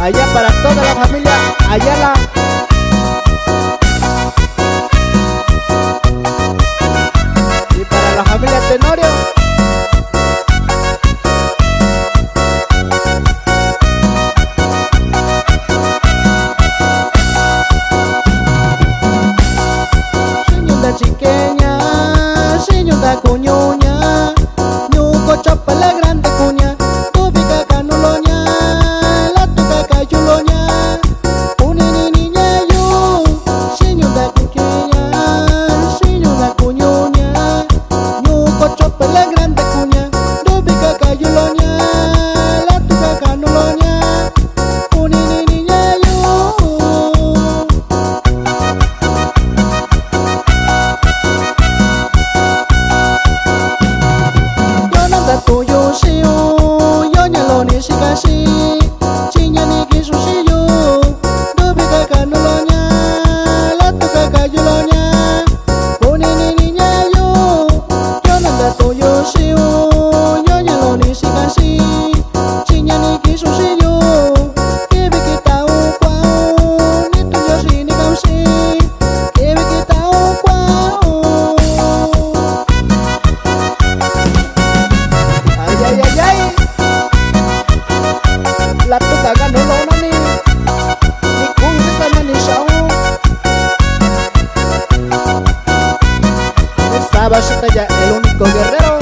allá para toda la familia Ayala. Y para la familia Tenorio. Señora chiqueña, señora cuñuña, ñuco chapa la grande cuña, tu pica canuloña, la tuca cayuloña, unini niña yo, señora cuñeña, señora cuñuña, ñuco chapa la grande cuña, tu pica cayuloña, la tuca canuloña, unini niña yo. Tuyo si yo nyalo ni sikasi cinya ni kisusi yo dobi kaka nolonya latu kaka julonya unini ninya yo nanda tuyo si yo nyalo ni sikasi cinya ni kisusi yo kebe kita ukwao ni tuyo si ni kausi kebe kita ukwao. Ay, ay, ay, la tuca ganó lo nani, ni con esta nani shao. Estaba ya el único guerrero.